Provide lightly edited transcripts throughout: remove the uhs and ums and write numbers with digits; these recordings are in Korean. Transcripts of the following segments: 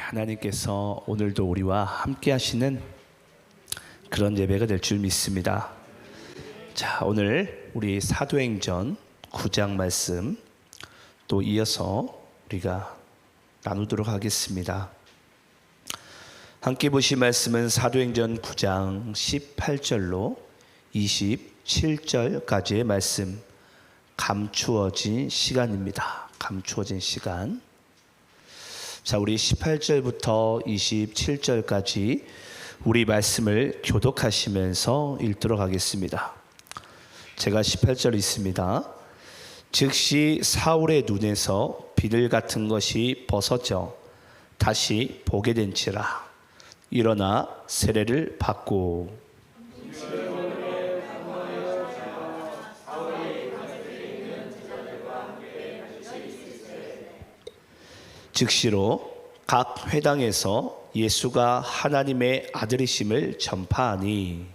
하나님께서 오늘도 우리와 함께 하시는 그런 예배가 될 줄 믿습니다. 자, 오늘 우리 사도행전 9장 말씀 또 이어서 우리가 나누도록 하겠습니다. 함께 보실 말씀은 사도행전 9장 18절로 27절까지의 말씀, 감추어진 시간입니다. 감추어진 시간. 자, 우리 18절부터 27절까지 우리 말씀을 교독하시면서 읽도록 하겠습니다. 제가 18절 읽습니다. 즉시 사울의 눈에서 비늘 같은 것이 벗어져 다시 보게 된지라. 일어나 세례를 받고 즉시로 각 회당에서 예수가 하나님의 아들이심을 전파하니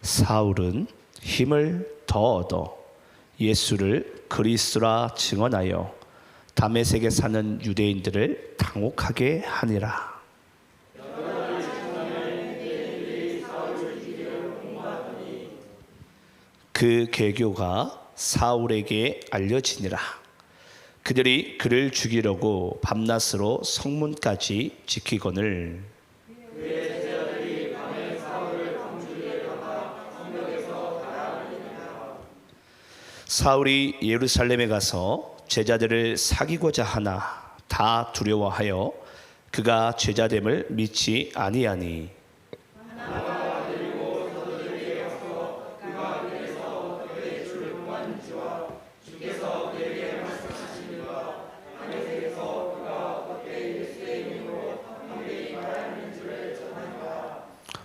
사울은 힘을 더 얻어 예수를 그리스도라 증언하여 다메섹에 사는 유대인들을 당혹하게 하니라. 그 계교가 사울에게 알려지니라. 그들이 그를 죽이려고 밤낮으로 성문까지 지키거늘 사울이 예루살렘에 가서 제자들을 사귀고자 하나 다 두려워하여 그가 제자됨을 믿지 아니하니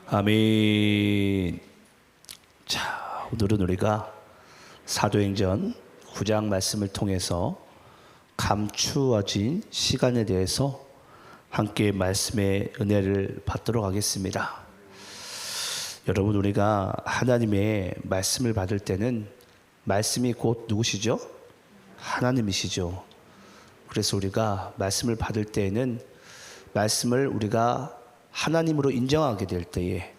아멘. 자, 오늘은 우리가 사도행전 9장 말씀을 통해서 감추어진 시간에 대해서 함께 말씀의 은혜를 받도록 하겠습니다. 여러분, 우리가 하나님의 말씀을 받을 때는 말씀이 곧 누구시죠? 하나님이시죠. 그래서 우리가 말씀을 받을 때에는 말씀을 우리가 하나님으로 인정하게 될 때에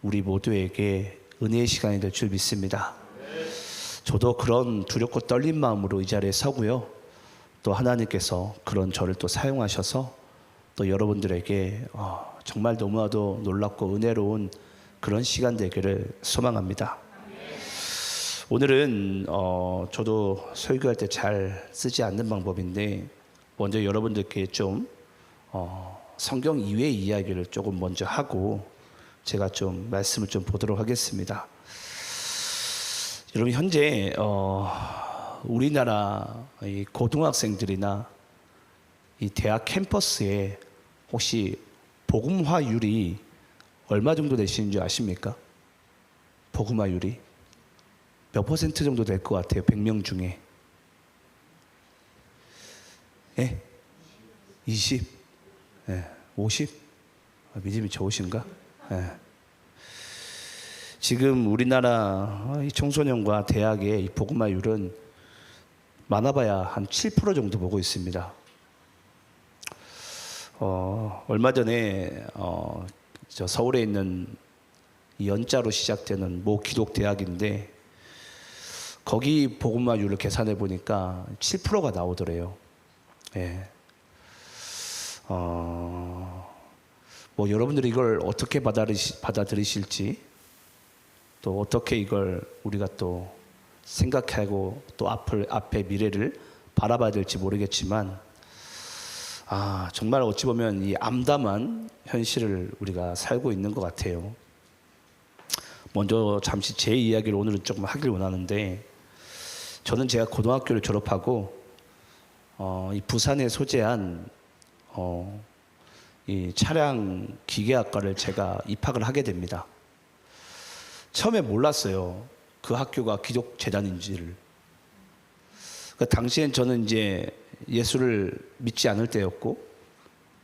우리 모두에게 은혜의 시간이 될 줄 믿습니다. 저도 그런 두렵고 떨린 마음으로 이 자리에 서고요. 또 하나님께서 그런 저를 또 사용하셔서 또 여러분들에게 정말 너무나도 놀랍고 은혜로운 그런 시간 되기를 소망합니다. 오늘은 저도 설교할 때 잘 쓰지 않는 방법인데 먼저 여러분들께 좀 성경 이외의 이야기를 조금 먼저 하고 제가 좀 말씀을 좀 보도록 하겠습니다. 여러분, 현재 우리나라 이 고등학생들이나 이 대학 캠퍼스에 혹시 복음화율이 얼마 정도 되시는 줄 아십니까? 복음화율이 몇 퍼센트 정도 될 것 같아요? 100명 중에 20? 50? 믿음이 좋으신가? 지금 우리나라 청소년과 대학의 이 복음화율은 많아봐야 한 7% 정도 보고 있습니다. 얼마 전에 저 서울에 있는 연자로 시작되는 모 기독 대학인데 거기 복음화율을 계산해 보니까 7%가 나오더래요. 뭐 여러분들이 이걸 어떻게 받아들이실지 또 어떻게 이걸 우리가 또 생각하고 또 앞에 미래를 바라봐야 될지 모르겠지만 정말 어찌 보면 이 암담한 현실을 우리가 살고 있는 것 같아요. 먼저 잠시 제 이야기를 오늘은 조금 하길 원하는데 저는 제가 고등학교를 졸업하고 이 부산에 소재한 이 차량 기계학과를 제가 입학을 하게 됩니다. 처음에 몰랐어요. 그 학교가 기독 재단인지를. 그 당시엔 저는 이제 예수를 믿지 않을 때였고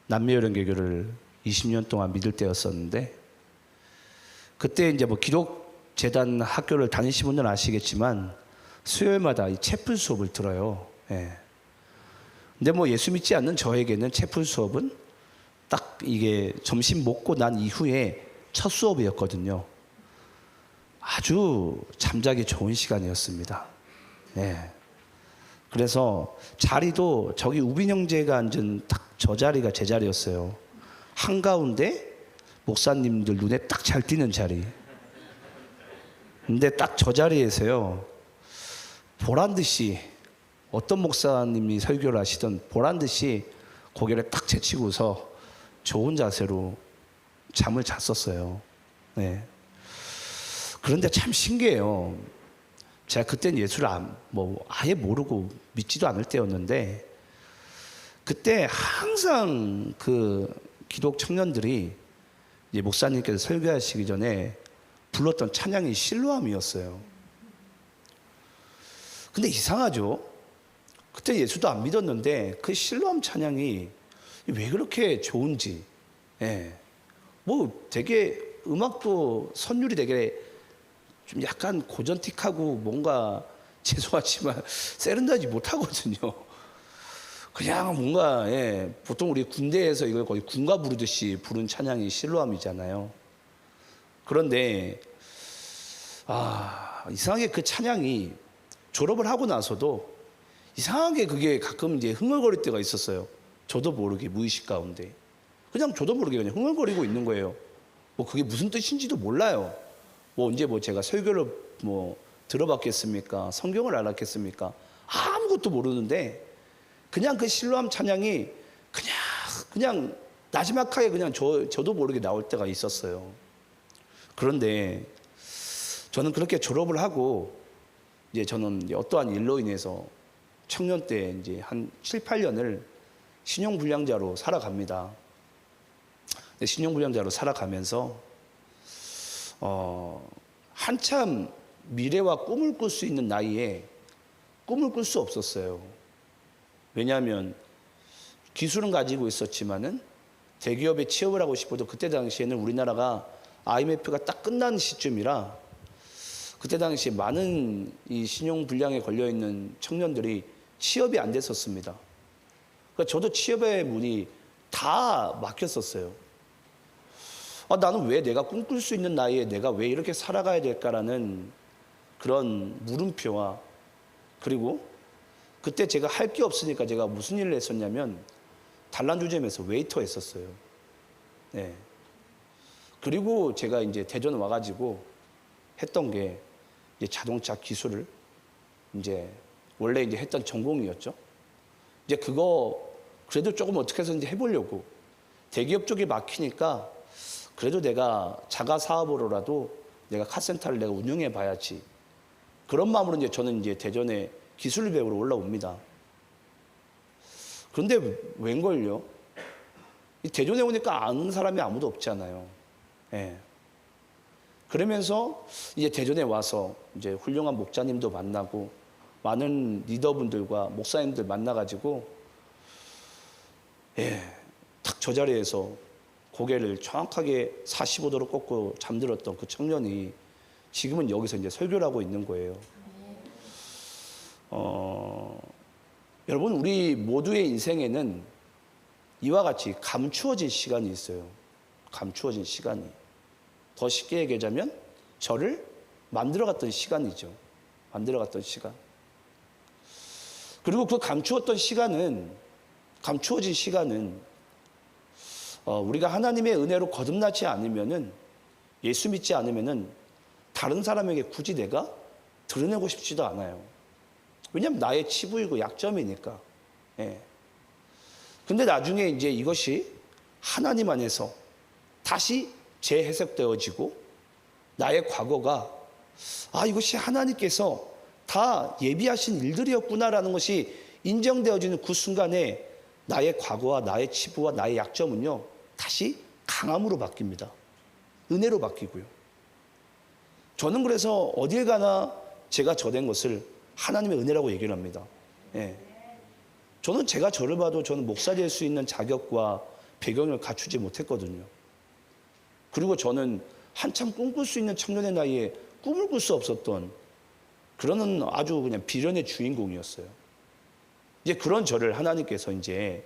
남매요령개교를 20년 동안 믿을 때였었는데, 그때 이제 뭐 기독재단 학교를 다니신 분들은 아시겠지만 수요일마다 이 채플 수업을 들어요. 예. 근데 뭐 예수 믿지 않는 저에게는 채플 수업은 딱 이게 점심 먹고 난 이후에 첫 수업이었거든요. 아주 잠자기 좋은 시간이었습니다. 예. 그래서 자리도 저기 우빈 형제가 앉은 딱 저 자리가 제 자리였어요. 한가운데 목사님들 눈에 딱 잘 띄는 자리. 근데 딱 저 자리에서요, 보란 듯이 어떤 목사님이 설교를 하시던 보란 듯이 고개를 딱 제치고서 좋은 자세로 잠을 잤었어요. 네. 그런데 참 신기해요. 제가 그때는 예수를 아예 모르고 믿지도 않을 때였는데, 그때 항상 그 기독 청년들이 이제 목사님께서 설교하시기 전에 불렀던 찬양이 실로암이었어요. 근데 이상하죠? 그때 예수도 안 믿었는데 그 실로암 찬양이 왜 그렇게 좋은지, 예. 뭐 되게 음악도 선율이 되게 좀 약간 고전틱하고 뭔가 죄송하지만 세련되지 못하거든요. 그냥 뭔가, 예, 보통 우리 군대에서 이걸 거의 군가 부르듯이 부른 찬양이 실로암이잖아요. 그런데 이상하게 그 찬양이 졸업을 하고 나서도 이상하게 그게 가끔 이제 흥얼거릴 때가 있었어요. 저도 모르게 무의식 가운데 그냥 저도 모르게 그냥 흥얼거리고 있는 거예요. 뭐 그게 무슨 뜻인지도 몰라요. 뭐 언제 뭐 제가 설교를 뭐 들어봤겠습니까? 성경을 알았겠습니까? 아무것도 모르는데 그냥 그 실로암 찬양이 그냥 나지막하게 그냥 저도 모르게 나올 때가 있었어요. 그런데 저는 그렇게 졸업을 하고 이제 저는 이제 어떠한 일로 인해서 청년 때 이제 한 7, 8년을 신용불량자로 살아갑니다. 신용불량자로 살아가면서 한참 미래와 꿈을 꿀 수 있는 나이에 꿈을 꿀 수 없었어요. 왜냐하면 기술은 가지고 있었지만은 대기업에 취업을 하고 싶어도 그때 당시에는 우리나라가 IMF가 딱 끝난 시점이라 그때 당시에 많은 이 신용불량에 걸려있는 청년들이 취업이 안 됐었습니다. 그러니까 저도 취업의 문이 다 막혔었어요. 나는 왜 내가 꿈꿀 수 있는 나이에 내가 왜 이렇게 살아가야 될까라는 그런 물음표와, 그리고 그때 제가 할 게 없으니까 제가 무슨 일을 했었냐면 단란주점에서 웨이터 했었어요. 네. 그리고 제가 이제 대전 와가지고 했던 게 이제 자동차 기술을 이제 원래 이제 했던 전공이었죠. 이제 그거 그래도 조금 어떻게 해서 이제 해보려고 대기업 쪽이 막히니까 그래도 내가 자가 사업으로라도 내가 카센터를 내가 운영해 봐야지. 그런 마음으로 이제 저는 이제 대전에 기술 배우러 올라옵니다. 그런데 웬걸요? 이 대전에 오니까 아는 사람이 아무도 없잖아요. 예. 그러면서 이제 대전에 와서 이제 훌륭한 목자님도 만나고 많은 리더분들과 목사님들 만나가지고 딱 저 자리에서 고개를 정확하게 45도로 꺾고 잠들었던 그 청년이 지금은 여기서 이제 설교를 하고 있는 거예요. 여러분, 우리 모두의 인생에는 이와 같이 감추어진 시간이 있어요. 감추어진 시간이. 더 쉽게 얘기하자면 저를 만들어갔던 시간이죠. 만들어갔던 시간. 그리고 그 감추어진 시간은 우리가 하나님의 은혜로 거듭나지 않으면은, 예수 믿지 않으면은 다른 사람에게 굳이 내가 드러내고 싶지도 않아요. 왜냐하면 나의 치부이고 약점이니까. 예. 근데 나중에 이제 이것이 하나님 안에서 다시 재해석되어지고 나의 과거가 이것이 하나님께서 다 예비하신 일들이었구나라는 것이 인정되어지는 그 순간에 나의 과거와 나의 치부와 나의 약점은요 다시 강함으로 바뀝니다. 은혜로 바뀌고요. 저는 그래서 어딜 가나 제가 저된 것을 하나님의 은혜라고 얘기를 합니다. 예. 저는 제가 저를 봐도 저는 목사 될 수 있는 자격과 배경을 갖추지 못했거든요. 그리고 저는 한참 꿈꿀 수 있는 청년의 나이에 꿈을 꿀 수 없었던 그런 아주 그냥 비련의 주인공이었어요. 이제 그런 저를 하나님께서 이제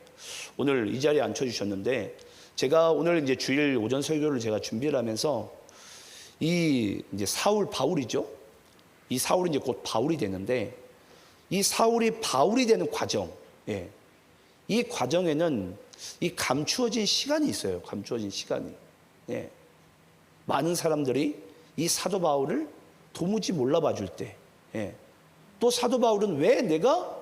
오늘 이 자리에 앉혀주셨는데, 제가 오늘 이제 주일 오전 설교를 제가 준비를 하면서 이 이제 바울이죠. 이 사울이 이제 곧 바울이 되는데, 이 사울이 바울이 되는 과정, 이 과정에는 이 감추어진 시간이 있어요. 감추어진 시간이. 많은 사람들이 이 사도 바울을 도무지 몰라봐 줄 때, 또 사도 바울은 왜 내가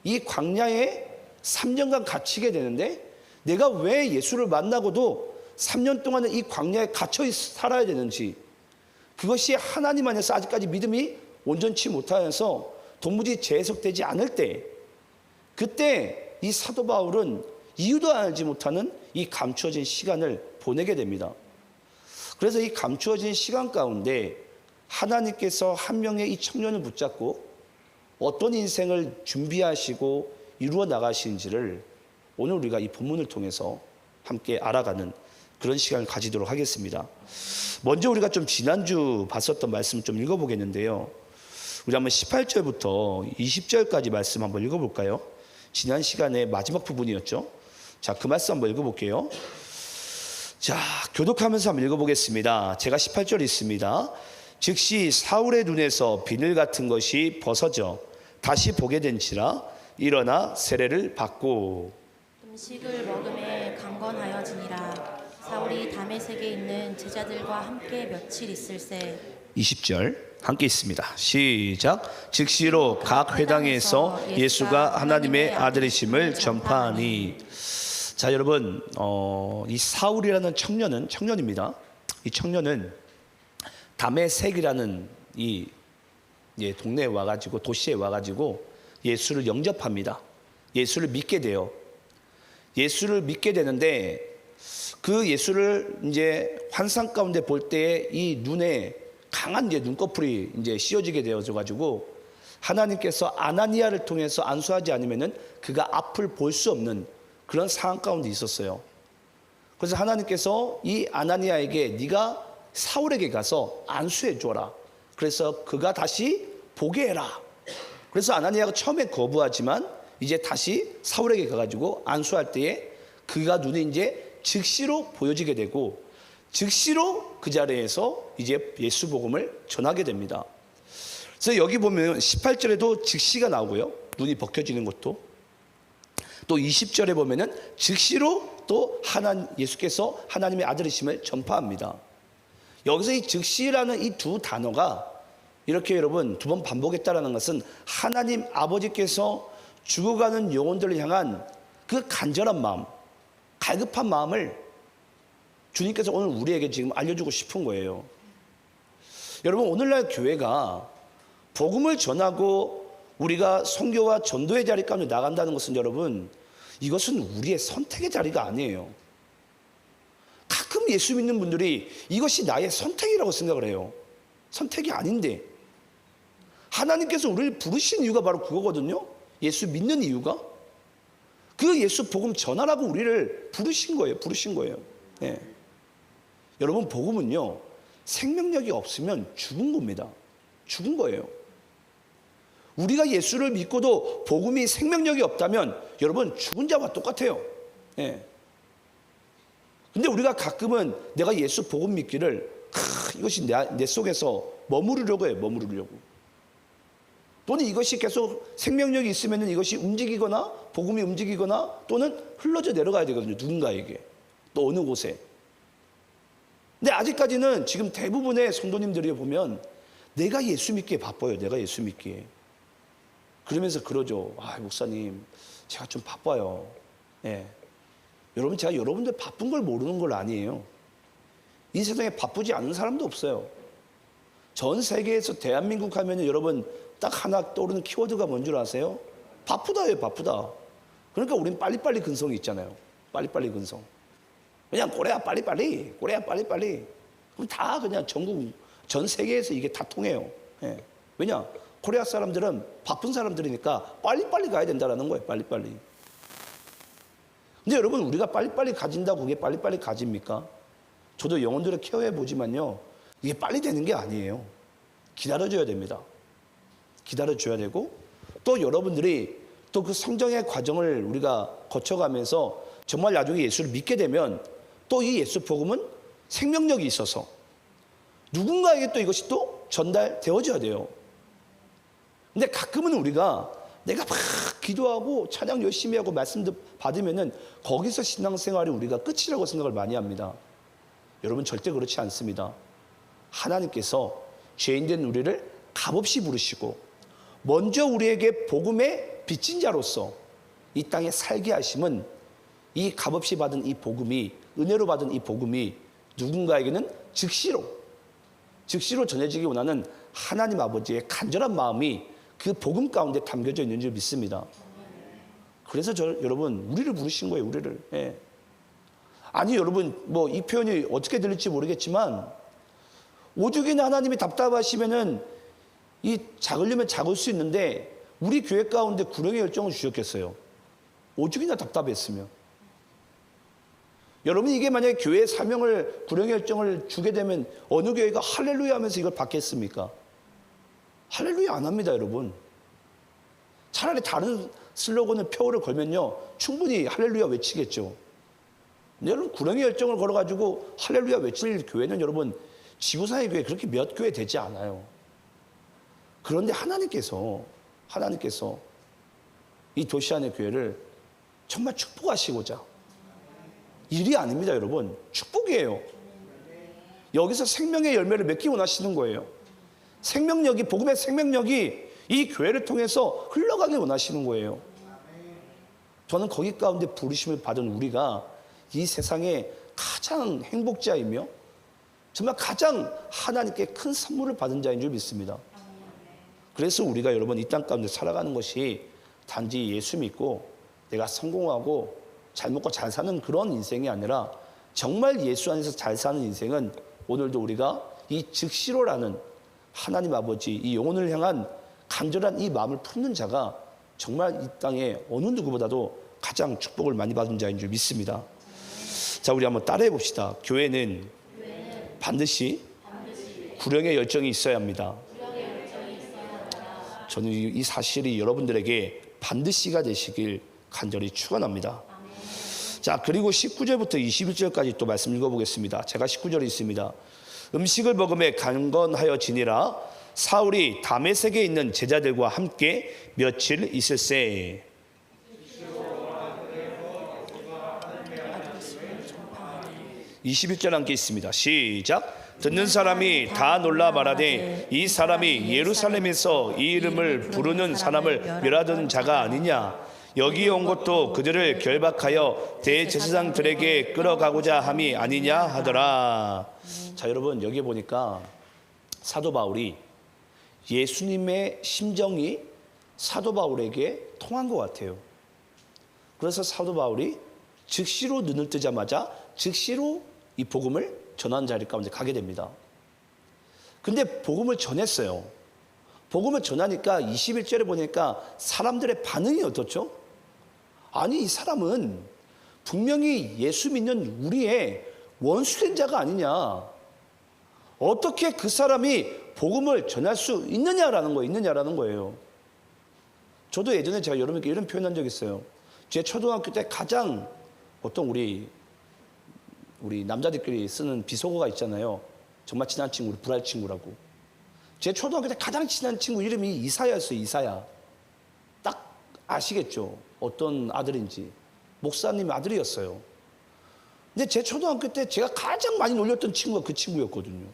이 광야에 3년간 갇히게 되는데, 내가 왜 예수를 만나고도 3년 동안은 이 광야에 갇혀 살아야 되는지, 그것이 하나님 안에서 아직까지 믿음이 온전치 못하여서 도무지 재해석되지 않을 때, 그때 이 사도 바울은 이유도 알지 못하는 이 감추어진 시간을 보내게 됩니다. 그래서 이 감추어진 시간 가운데 하나님께서 한 명의 이 청년을 붙잡고 어떤 인생을 준비하시고 이루어 나가시는지를 오늘 우리가 이 본문을 통해서 함께 알아가는 그런 시간을 가지도록 하겠습니다. 먼저 우리가 좀 지난주 봤었던 말씀 좀 읽어보겠는데요. 우리 한번 18절부터 20절까지 말씀 한번 읽어볼까요? 지난 시간에 마지막 부분이었죠. 자, 그 말씀 한번 읽어볼게요. 자, 교독하면서 한번 읽어보겠습니다. 제가 18절 있습니다. 즉시 사울의 눈에서 비늘 같은 것이 벗어져 다시 보게 된지라 일어나 세례를 받고 음식을 먹음에 강건하여지니라. 사울이 다메섹에 있는 제자들과 함께 며칠 있을새 20절 함께 있습니다. 시작. 즉시로 각 회당에서 예수가 하나님의 아들이심을 전파하니. 자, 여러분, 이 사울이라는 청년입니다. 이 청년은 다메섹이라는 이 동네에 와가지고, 도시에 와가지고 예수를 영접합니다. 예수를 믿게 돼요. 예수를 믿게 되는데, 그 예수를 이제 환상 가운데 볼 때에 이 눈에 강한 이제 눈꺼풀이 이제 씌워지게 되어져 가지고 하나님께서 아나니아를 통해서 안수하지 않으면은 그가 앞을 볼 수 없는 그런 상황 가운데 있었어요. 그래서 하나님께서 이 아나니아에게 네가 사울에게 가서 안수해 줘라. 그래서 그가 다시 보게 해라. 그래서 아나니아가 처음에 거부하지만 이제 다시 사울에게 가가지고 안수할 때에 그가 눈이 이제 즉시로 보여지게 되고, 즉시로 그 자리에서 이제 예수 복음을 전하게 됩니다. 그래서 여기 보면 18절에도 즉시가 나오고요. 눈이 벗겨지는 것도. 또 20절에 보면은 즉시로 또 예수께서 하나님의 아들이심을 전파합니다. 여기서 이 즉시라는 이 두 단어가 이렇게 여러분 두 번 반복했다라는 것은 하나님 아버지께서 죽어가는 영혼들을 향한 그 간절한 마음, 갈급한 마음을 주님께서 오늘 우리에게 지금 알려주고 싶은 거예요. 여러분, 오늘날 교회가 복음을 전하고 우리가 선교와 전도의 자리 가운데 나간다는 것은, 여러분, 이것은 우리의 선택의 자리가 아니에요. 가끔 예수 믿는 분들이 이것이 나의 선택이라고 생각을 해요. 선택이 아닌데, 하나님께서 우리를 부르신 이유가 바로 그거거든요. 예수 믿는 이유가 그 예수 복음 전하라고 우리를 부르신 거예요. 네. 여러분, 복음은요, 생명력이 없으면 죽은 겁니다. 죽은 거예요. 우리가 예수를 믿고도 복음이 생명력이 없다면 여러분 죽은 자와 똑같아요. 근데 우리가 가끔은 내가 예수 복음 믿기를 이것이 내 속에서 머무르려고 해요. 또는 이것이 계속 생명력이 있으면 이것이 움직이거나 복음이 움직이거나 또는 흘러져 내려가야 되거든요. 누군가에게, 또 어느 곳에. 근데 아직까지는 지금 대부분의 성도님들이 보면 내가 예수 믿기에 바빠요. 내가 예수 믿기에. 그러면서 그러죠. 목사님, 제가 좀 바빠요. 여러분, 제가 여러분들 바쁜 걸 모르는 걸 아니에요. 이 세상에 바쁘지 않은 사람도 없어요. 전 세계에서 대한민국 하면 여러분 딱 하나 떠오르는 키워드가 뭔 줄 아세요? 바쁘다예요. 바쁘다. 그러니까 우린 빨리빨리 근성이 있잖아요. 빨리빨리 근성. 그냥 고래야 빨리빨리. 그럼 다 그냥 전국 전 세계에서 이게 다 통해요. 왜냐? 코리아 사람들은 바쁜 사람들이니까 빨리빨리 가야 된다는 거예요. 빨리빨리. 근데 여러분, 우리가 빨리빨리 가진다고 그게 빨리빨리 가집니까? 저도 영혼들을 케어해 보지만요, 이게 빨리 되는 게 아니에요. 기다려줘야 됩니다. 기다려줘야 되고, 또 여러분들이 또 그 성장의 과정을 우리가 거쳐가면서 정말 나중에 예수를 믿게 되면 또 이 예수 복음은 생명력이 있어서 누군가에게 또 이것이 또 전달되어져야 돼요. 근데 가끔은 우리가 내가 막 기도하고 찬양 열심히 하고 말씀도 받으면은 거기서 신앙생활이 우리가 끝이라고 생각을 많이 합니다. 여러분, 절대 그렇지 않습니다. 하나님께서 죄인된 우리를 값없이 부르시고 먼저 우리에게 복음의 빚진 자로서 이 땅에 살게 하심은 이 값없이 받은 이 복음이, 은혜로 받은 이 복음이 누군가에게는 즉시로 전해지기 원하는 하나님 아버지의 간절한 마음이 그 복음 가운데 담겨져 있는 줄 믿습니다. 그래서 여러분, 우리를 부르신 거예요. 우리를. 예. 아니 여러분, 뭐 이 표현이 어떻게 들릴지 모르겠지만 오죽이나 하나님이 답답하시면은 이 작으려면 작을 수 있는데 우리 교회 가운데 구령의 열정을 주셨겠어요. 오죽이나 답답했으면. 여러분, 이게 만약에 교회의 사명을, 구령의 열정을 주게 되면 어느 교회가 할렐루야 하면서 이걸 받겠습니까? 할렐루야 안 합니다, 여러분. 차라리 다른 슬로건을 표어를 걸면요, 충분히 할렐루야 외치겠죠. 근데 여러분, 구령의 열정을 걸어가지고 할렐루야 외칠 교회는 여러분, 지구상의 교회 그렇게 몇 교회 되지 않아요. 그런데 하나님께서 이 도시 안의 교회를 정말 축복하시고자, 일이 아닙니다, 여러분. 축복이에요. 여기서 생명의 열매를 맺기 원하시는 거예요. 생명력이, 복음의 생명력이 이 교회를 통해서 흘러가기 원하시는 거예요. 저는 거기 가운데 부르심을 받은 우리가 이 세상에 가장 행복자이며 정말 가장 하나님께 큰 선물을 받은 자인 줄 믿습니다. 그래서 우리가 여러분, 이 땅 가운데 살아가는 것이 단지 예수 믿고 내가 성공하고 잘 먹고 잘 사는 그런 인생이 아니라 정말 예수 안에서 잘 사는 인생은 오늘도 우리가 이 즉시로라는 하나님 아버지, 이 영혼을 향한 간절한 이 마음을 품는 자가 정말 이 땅에 어느 누구보다도 가장 축복을 많이 받은 자인 줄 믿습니다. 자, 우리 한번 따라해 봅시다. 교회는 반드시 구령의 열정이 있어야 합니다. 저는 이 사실이 여러분들에게 반드시가 되시길 간절히 축원합니다. 자, 그리고 19절부터 21절까지 또 말씀 읽어보겠습니다. 제가 19절에 있습니다. 음식을 먹음에 강건하여 지니라. 사울이 다메섹에 있는 제자들과 함께 며칠 있을세. 21절 함께 있습니다. 시작. 듣는 사람이 다 놀라 말하되 이 사람이 예루살렘에서 이 이름을 부르는 사람을 멸하던 자가 아니냐. 여기 온 것도 그들을 결박하여 대제사장들에게 끌어가고자 함이 아니냐 하더라. 자, 여러분, 여기 보니까 사도 바울이 예수님의 심정이 사도 바울에게 통한 것 같아요. 그래서 사도 바울이 즉시로 눈을 뜨자마자 즉시로 이 복음을 전하는 자리 가운데 가게 됩니다. 근데 복음을 전했어요. 복음을 전하니까 21절에 보니까 사람들의 반응이 어떻죠? 아니, 이 사람은 분명히 예수 믿는 우리의 원수된 자가 아니냐. 어떻게 그 사람이 복음을 전할 수 있느냐라는 거예요. 저도 예전에 제가 여러분께 이런 표현한 적 있어요. 제 초등학교 때 가장 보통 우리 남자들끼리 쓰는 비속어가 있잖아요. 정말 친한 친구, 불알 친구라고. 제 초등학교 때 가장 친한 친구 이름이 이사야였어요. 이사야. 딱 아시겠죠? 어떤 아들인지. 목사님 아들이었어요. 근데 제 초등학교 때 제가 가장 많이 놀렸던 친구가 그 친구였거든요.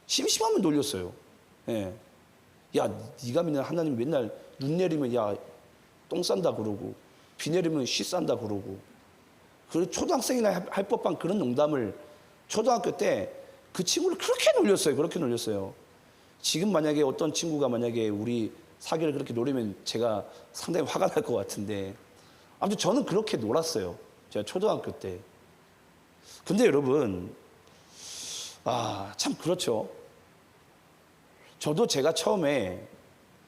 심심하면 놀렸어요. 예. 야, 네가 믿는 하나님 맨날 눈 내리면 야, 똥 싼다 그러고 비 내리면 쉬 싼다 그러고. 그 초등학생이나 할 법한 그런 농담을 초등학교 때 그 친구를 그렇게 놀렸어요. 지금 만약에 어떤 친구가 만약에 우리 사귀를 그렇게 노리면 제가 상당히 화가 날 것 같은데, 아무튼 저는 그렇게 놀았어요. 제가 초등학교 때. 근데 여러분, 참 그렇죠. 저도 제가 처음에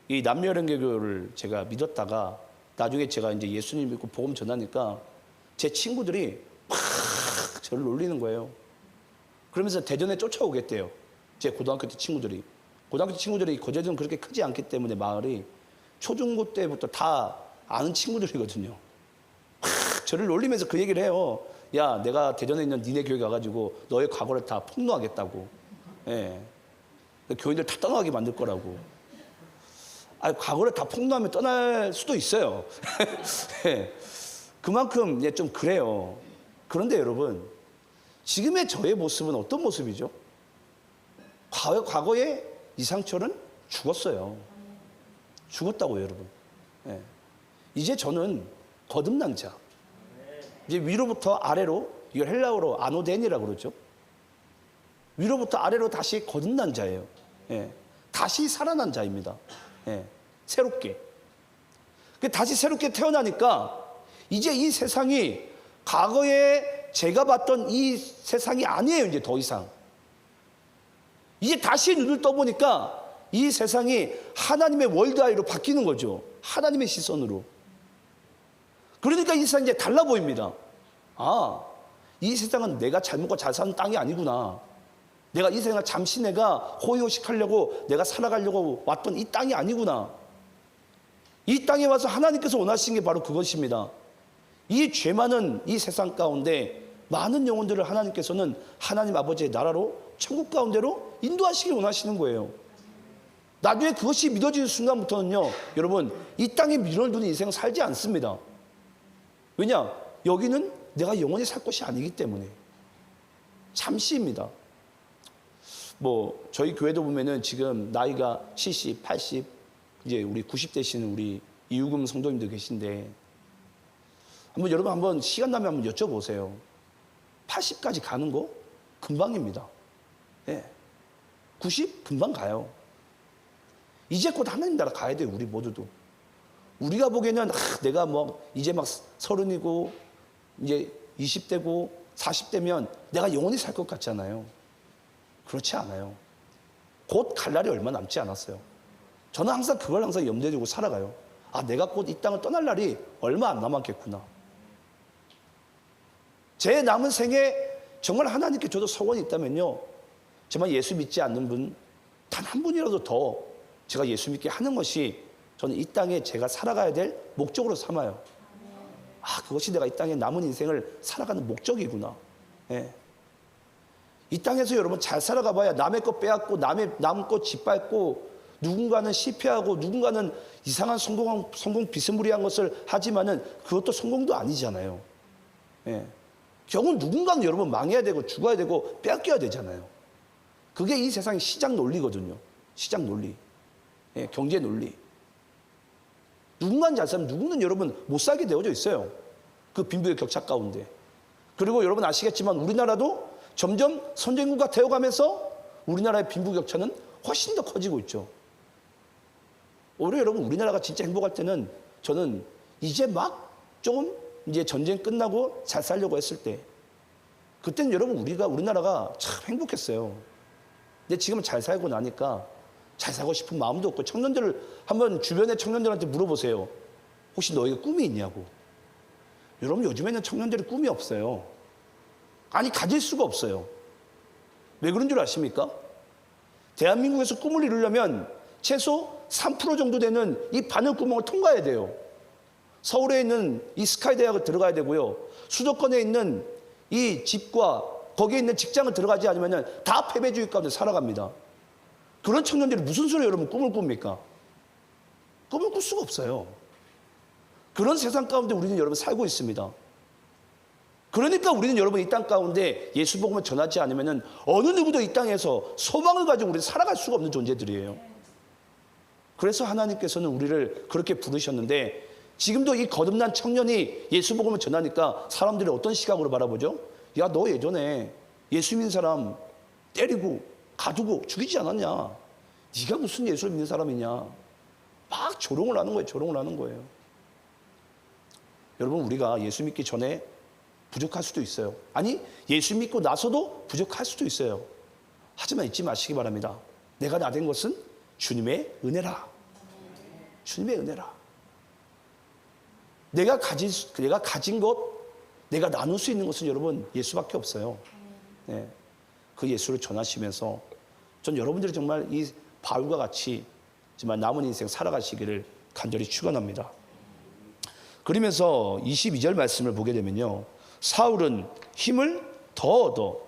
이 남녀연계교를 제가 믿었다가 나중에 제가 이제 예수님 믿고 복음 전하니까 제 친구들이 막 저를 놀리는 거예요. 그러면서 대전에 쫓아오겠대요. 제 고등학교 때 친구들이. 고등학교 때 친구들이 거제도는 그렇게 크지 않기 때문에 마을이 초중고 때부터 다 아는 친구들이거든요. 막 저를 놀리면서 그 얘기를 해요. 야, 내가 대전에 있는 니네 교회 가가지고 너의 과거를 다 폭로하겠다고. 예. 교인들 다 떠나가게 만들 거라고. 아니, 과거를 다 폭로하면 떠날 수도 있어요. 예. 그만큼 좀 그래요. 그런데 여러분, 지금의 저의 모습은 어떤 모습이죠? 과거에 이상철은 죽었어요. 죽었다고요, 여러분. 예. 이제 저는 거듭난 자. 이제 위로부터 아래로, 이걸 헬라어로 아노덴이라고 그러죠. 위로부터 아래로 다시 거듭난 자예요. 예. 다시 살아난 자입니다. 예. 새롭게. 다시 새롭게 태어나니까 이제 이 세상이 과거에 제가 봤던 이 세상이 아니에요, 이제 더 이상. 이제 다시 눈을 떠보니까 이 세상이 하나님의 월드아이로 바뀌는 거죠. 하나님의 시선으로. 그러니까 이 세상이 이제 달라 보입니다. 아, 이 세상은 내가 잘 먹고 잘 사는 땅이 아니구나. 내가 이 세상을 잠시 내가 호의호식하려고 내가 살아가려고 왔던 이 땅이 아니구나. 이 땅에 와서 하나님께서 원하시는 게 바로 그것입니다. 이 죄 많은 이 세상 가운데 많은 영혼들을 하나님께서는 하나님 아버지의 나라로 천국 가운데로 인도하시길 원하시는 거예요. 나중에 그것이 믿어지는 순간부터는요, 여러분, 이 땅에 미련을 두는 인생 살지 않습니다. 왜냐? 여기는 내가 영원히 살 곳이 아니기 때문에. 잠시입니다. 저희 교회도 보면은 지금 나이가 70, 80, 이제 우리 90대시는 우리 이유금 성도님들 계신데, 여러분 한번 시간 나면 한번 여쭤보세요. 80까지 가는 거 금방입니다. 예. 90 금방 가요. 이제 곧 하나님 나라 가야 돼요, 우리 모두도. 우리가 보기에는 내가 이제 막 30이고 이제 20대고 40대면 내가 영원히 살 것 같잖아요. 그렇지 않아요. 곧 갈 날이 얼마 남지 않았어요. 저는 항상 그걸 항상 염두에 두고 살아가요. 아, 내가 곧 이 땅을 떠날 날이 얼마 안 남았겠구나. 제 남은 생에 정말 하나님께 저도 소원이 있다면요, 정말 예수 믿지 않는 분 단 한 분이라도 더 제가 예수 믿게 하는 것이 저는 이 땅에 제가 살아가야 될 목적으로 삼아요. 아, 그것이 내가 이 땅에 남은 인생을 살아가는 목적이구나. 예. 이 땅에서 여러분 잘 살아가 봐야 남의 것 빼앗고 남 것 짓밟고 누군가는 실패하고 누군가는 이상한 성공 비스무리한 것을 하지만은 그것도 성공도 아니잖아요. 예. 결국 누군가는 여러분 망해야 되고 죽어야 되고 빼앗겨야 되잖아요. 그게 이 세상의 시장 논리거든요. 시장 논리. 예, 경제 논리. 누군가는 잘 살면 누구는 여러분 못 살게 되어져 있어요. 그 빈부의 격차 가운데. 그리고 여러분 아시겠지만 우리나라도 점점 선진국가 되어가면서 우리나라의 빈부격차는 훨씬 더 커지고 있죠. 오히려 여러분 우리나라가 진짜 행복할 때는 저는 이제 막 조금 이제 전쟁 끝나고 잘 살려고 했을 때, 그때는 여러분 우리나라가 참 행복했어요. 근데 지금은 잘 살고 나니까 잘 살고 싶은 마음도 없고, 청년들을 한번 주변의 청년들한테 물어보세요. 혹시 너에게 꿈이 있냐고. 여러분 요즘에는 청년들이 꿈이 없어요. 아니, 가질 수가 없어요. 왜 그런 줄 아십니까? 대한민국에서 꿈을 이루려면 최소 3% 정도 되는 이 바늘구멍을 통과해야 돼요. 서울에 있는 이 스카이 대학을 들어가야 되고요. 수도권에 있는 이 집과 거기에 있는 직장을 들어가지 않으면 다 패배주의 가운데 살아갑니다. 그런 청년들이 무슨 소리 여러분 꿈을 꿉니까? 꿈을 꿀 수가 없어요. 그런 세상 가운데 우리는 여러분 살고 있습니다. 그러니까 우리는 여러분 이 땅 가운데 예수 복음을 전하지 않으면 어느 누구도 이 땅에서 소망을 가지고 우리는 살아갈 수가 없는 존재들이에요. 그래서 하나님께서는 우리를 그렇게 부르셨는데, 지금도 이 거듭난 청년이 예수 복음을 전하니까 사람들이 어떤 시각으로 바라보죠? 야, 너 예전에 예수 믿는 사람 때리고 가두고 죽이지 않았냐? 네가 무슨 예수 믿는 사람이냐? 막 조롱을 하는 거예요. 조롱을 하는 거예요. 여러분, 우리가 예수 믿기 전에 부족할 수도 있어요. 아니, 예수 믿고 나서도 부족할 수도 있어요. 하지만 잊지 마시기 바랍니다. 내가 나 된 것은 주님의 은혜라. 주님의 은혜라. 내가 가진 것, 내가 나눌 수 있는 것은 여러분 예수밖에 없어요. 네. 그 예수를 전하시면서 전 여러분들이 정말 이 바울과 같이 정말 남은 인생 살아가시기를 간절히 축원합니다. 그러면서 22절 말씀을 보게 되면요, 사울은 힘을 더 얻어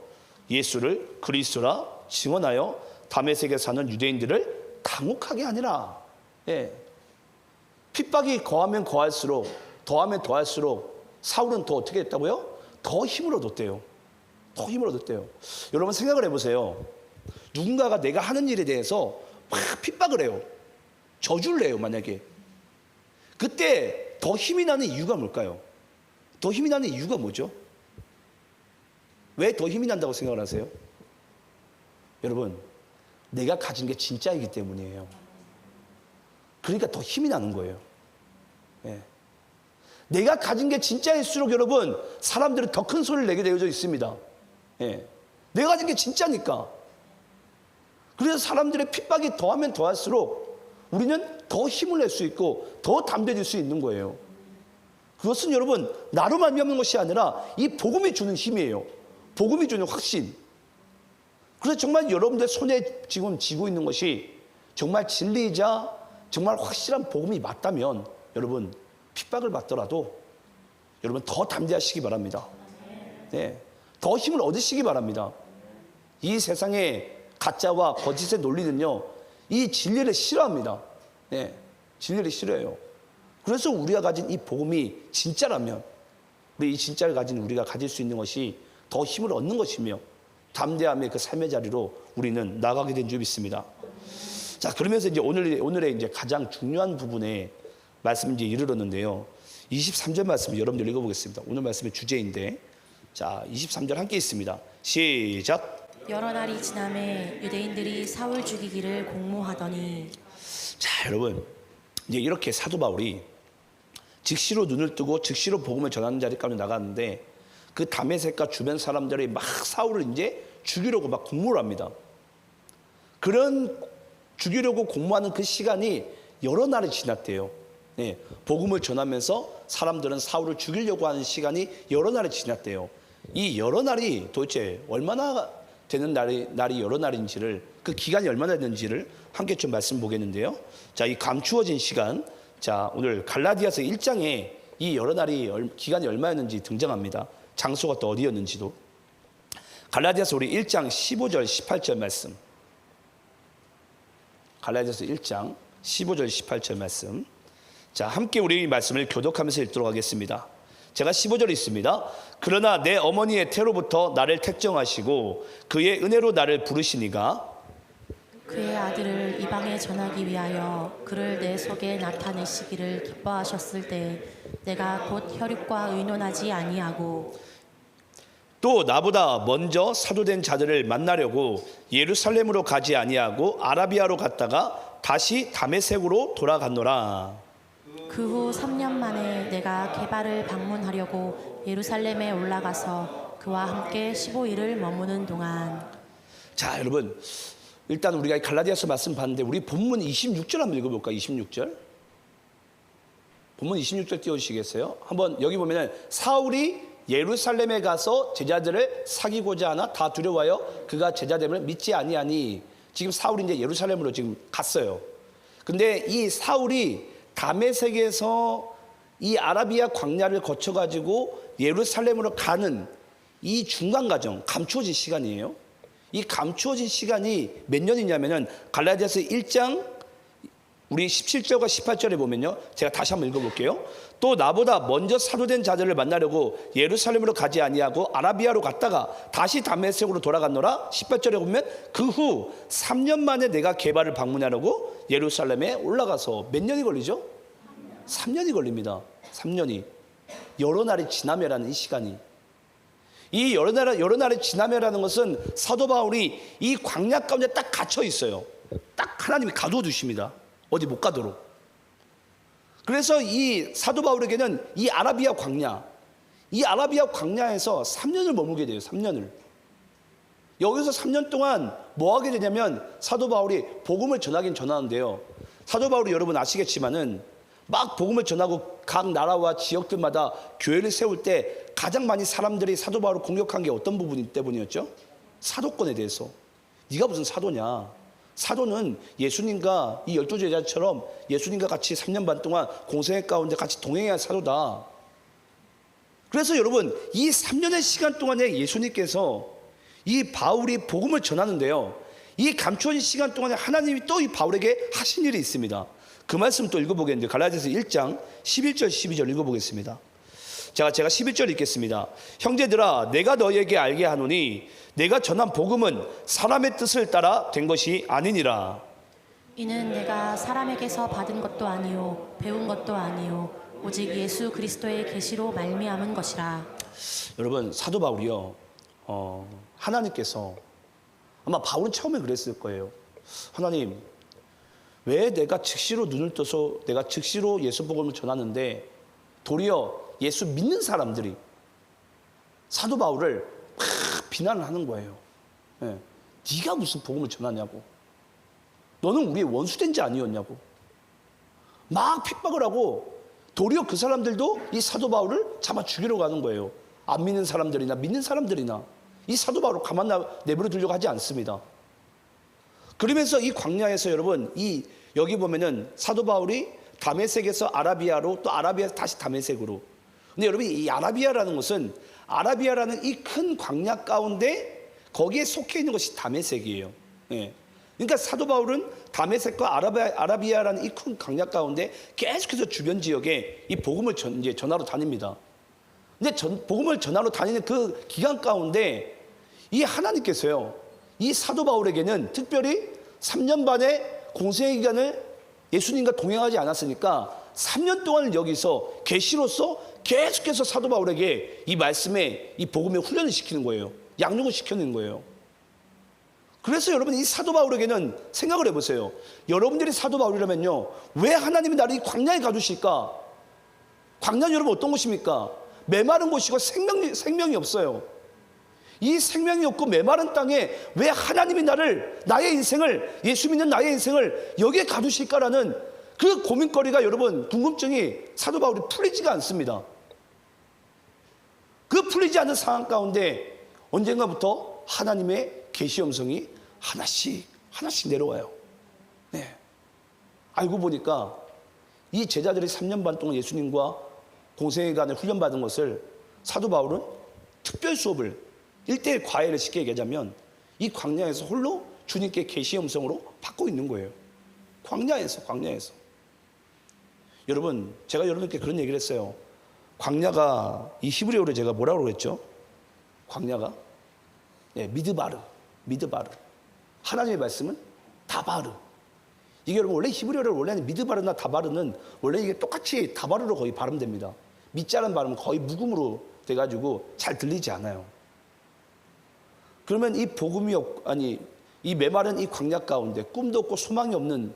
예수를 그리스도라 증언하여 다메섹에 사는 유대인들을 당혹하게 하니라. 예. 핍박이 더하면 더할수록 사울은 더 어떻게 했다고요? 더 힘을 얻었대요. 더 힘을 얻었대요. 여러분 생각을 해보세요. 누군가가 내가 하는 일에 대해서 막 핍박을 해요. 저주를 해요. 만약에 그때 더 힘이 나는 이유가 뭘까요? 더 힘이 나는 이유가 뭐죠? 왜 더 힘이 난다고 생각을 하세요? 여러분, 내가 가진 게 진짜이기 때문이에요. 그러니까 더 힘이 나는 거예요. 예. 내가 가진 게 진짜일수록 여러분, 사람들은 더 큰 소리를 내게 되어져 있습니다. 예. 내가 가진 게 진짜니까. 그래서 사람들의 핍박이 더하면 더할수록 우리는 더 힘을 낼 수 있고 더 담대해질 수 있는 거예요. 그것은 여러분 나로 말미암는 것이 아니라 이 복음이 주는 힘이에요. 복음이 주는 확신. 그래서 정말 여러분들 손에 지금 쥐고 있는 것이 정말 진리이자 정말 확실한 복음이 맞다면 여러분 핍박을 받더라도 여러분 더 담대하시기 바랍니다. 네, 더 힘을 얻으시기 바랍니다. 이 세상에 가짜와 거짓의 논리는요, 이 진리를 싫어합니다. 네, 진리를 싫어해요. 그래서 우리가 가진 이 복음이 진짜라면 우리 이 진짜를 가진 우리가 가질 수 있는 것이 더 힘을 얻는 것이며 담대함의 그 삶의 자리로 우리는 나가게 된 줄 믿습니다. 자, 그러면서 이제 오늘의 이제 가장 중요한 부분에 말씀 이제 이르렀는데요. 23절 말씀 여러분들 읽어보겠습니다. 오늘 말씀의 주제인데, 자, 23절 함께 있습니다. 시작. 여러 날이 지남에 유대인들이 사울 죽이기를 공모하더니. 자, 여러분 이제 이렇게 사도 바울이 즉시로 눈을 뜨고 즉시로 복음을 전하는 자리 가운데 나갔는데 그 다메섹과 주변 사람들이 막 사울을 이제 죽이려고 막 공모를 합니다. 그런 죽이려고 공모하는 그 시간이 여러 날이 지났대요. 네, 복음을 전하면서 사람들은 사울을 죽이려고 하는 시간이 여러 날이 지났대요. 이 여러 날이 도대체 얼마나 되는 날이 여러 날인지를, 그 기간이 얼마나 되는지를 함께 좀 말씀 보겠는데요. 자, 이 감추어진 시간, 자, 오늘 갈라디아서 1장에 이 여러 날이 기간이 얼마였는지 등장합니다. 장소가 또 어디였는지도. 갈라디아서 우리 1장 15절 18절 말씀. 갈라디아서 1장 15절 18절 말씀. 자, 함께 우리 말씀을 교독하면서 읽도록 하겠습니다. 제가 15절 있습니다. 그러나 내 어머니의 태로부터 나를 택정하시고 그의 은혜로 나를 부르시니가 그의 아들을 이방에 전하기 위하여 그를 내 속에 나타내시기를 기뻐하셨을 때 내가 곧 혈육과 의논하지 아니하고 또 나보다 먼저 사도된 자들을 만나려고 예루살렘으로 가지 아니하고 아라비아로 갔다가 다시 다메섹으로 돌아갔노라. 그 후 3년 만에 내가 게바를 방문하려고 예루살렘에 올라가서 그와 함께 15일을 머무는 동안. 자, 여러분 일단 우리가 갈라디아서 말씀 봤는데 우리 본문 26절 한번 읽어볼까요? 26절. 본문 26절 띄워주시겠어요? 한번 여기 보면은 사울이 예루살렘에 가서 제자들을 사귀고자 하나 다 두려워하여 그가 제자됨을 믿지 아니하니. 지금 사울이 이제 예루살렘으로 지금 갔어요. 근데 이 사울이 다메섹에서 이 아라비아 광야를 거쳐가지고 예루살렘으로 가는 이 중간 과정, 감추어진 시간이에요. 이 감추어진 시간이 몇 년이냐면은 갈라디아서 1장 우리 17절과 18절에 보면요, 제가 다시 한번 읽어볼게요. 또 나보다 먼저 사도된 자들을 만나려고 예루살렘으로 가지 아니하고 아라비아로 갔다가 다시 다메섹으로 돌아갔노라. 18절에 보면 그 후 3년 만에 내가 게바를 방문하려고 예루살렘에 올라가서 몇 년이 걸리죠? 3년이 걸립니다. 3년이. 여러 날이 지나며라는 이 시간이. 이 여러 날이 지나며라는 것은 사도 바울이 이 광야 가운데 딱 갇혀 있어요. 딱 하나님이 가두어 두십니다. 어디 못 가도록. 그래서 이 사도 바울에게는 이 아라비아 광야에서 3년을 머물게 돼요. 3년을. 여기서 3년 동안 뭐 하게 되냐면 사도 바울이 복음을 전하긴 전하는데요. 사도 바울이 여러분 아시겠지만은 막 복음을 전하고 각 나라와 지역들마다 교회를 세울 때 가장 많이 사람들이 사도 바울을 공격한 게 어떤 부분 때문이었죠? 사도권에 대해서. 네가 무슨 사도냐? 사도는 예수님과 이 12제자처럼 예수님과 같이 3년 반 동안 공생애 가운데 같이 동행해야 한 사도다. 그래서 여러분 이 3년의 시간 동안에 예수님께서 이 바울이 복음을 전하는데요, 이 감추어진 시간 동안에 하나님이 또 이 바울에게 하신 일이 있습니다. 그 말씀 또 읽어보겠는데 갈라디아서 1장 11절 12절 읽어보겠습니다. 제가 11절 읽겠습니다. 형제들아 내가 너희에게 알게 하노니 내가 전한 복음은 사람의 뜻을 따라 된 것이 아니니라. 이는 내가 사람에게서 받은 것도 아니요 배운 것도 아니요 오직 예수 그리스도의 계시로 말미암은 것이라. 여러분 사도 바울이요, 하나님께서 아마 바울은 처음에 그랬을 거예요. 하나님 왜 내가 즉시로 눈을 떠서 내가 즉시로 예수 복음을 전하는데 도리어 예수 믿는 사람들이 사도 바울을 막 비난을 하는 거예요. 네. 네가 무슨 복음을 전하냐고. 너는 우리의 원수된 자 아니었냐고. 막 핍박을 하고 도리어 그 사람들도 이 사도 바울을 잡아 죽이려고 하는 거예요. 안 믿는 사람들이나 믿는 사람들이나 이 사도 바울을 가만 내버려 두려고 하지 않습니다. 그러면서 이 광야에서 여러분 여기 보면은 사도 바울이 다메섹에서 아라비아로 또 아라비아에서 다시 다메섹으로. 근데 여러분 이 아라비아라는 것은 아라비아라는 이 큰 광야 가운데 거기에 속해 있는 것이 다메섹이에요. 예. 그러니까 사도 바울은 다메섹과 아라비아라는 이 큰 광야 가운데 계속해서 주변 지역에 이 복음을 이제 전하러 다닙니다. 근데 복음을 전하러 다니는 그 기간 가운데 이 하나님께서요, 이 사도 바울에게는 특별히 3년 반의 공생의 기간을 예수님과 동행하지 않았으니까 3년 동안 여기서 계시로서 계속해서 사도 바울에게 이 말씀에 이 복음에 훈련을 시키는 거예요. 양육을 시켜내는 거예요. 그래서 여러분 이 사도 바울에게는 생각을 해보세요. 여러분들이 사도 바울이라면요, 왜 하나님이 나를 이 광야에 가두실까? 광야는 여러분 어떤 곳입니까? 메마른 곳이고 생명이 없어요. 이 생명이 없고 메마른 땅에 왜 하나님이 나의 인생을, 예수 믿는 나의 인생을 여기에 가두실까라는 그 고민거리가 여러분, 궁금증이 사도 바울이 풀리지가 않습니다. 그 풀리지 않는 상황 가운데 언젠가부터 하나님의 계시 음성이 하나씩 내려와요. 네. 알고 보니까 이 제자들이 3년 반 동안 예수님과 공생애간에 훈련받은 것을 사도 바울은 특별 수업을 1:1 과외를 쉽게 얘기하자면 이 광야에서 홀로 주님께 계시의 음성으로 받고 있는 거예요. 광야에서. 여러분, 제가 여러분께 그런 얘기를 했어요. 광야가 이 히브리어로 제가 뭐라고 그랬죠? 광야가 미드바르. 하나님의 말씀은 다바르. 이게 여러분 원래 히브리어를 원래는 미드바르나 다바르는 원래 이게 똑같이 다바르로 거의 발음됩니다. 밑자른 발음은 거의 묵음으로 돼가지고 잘 들리지 않아요. 그러면 이 복음이 이 메마른 이 광야 가운데 꿈도 없고 소망이 없는,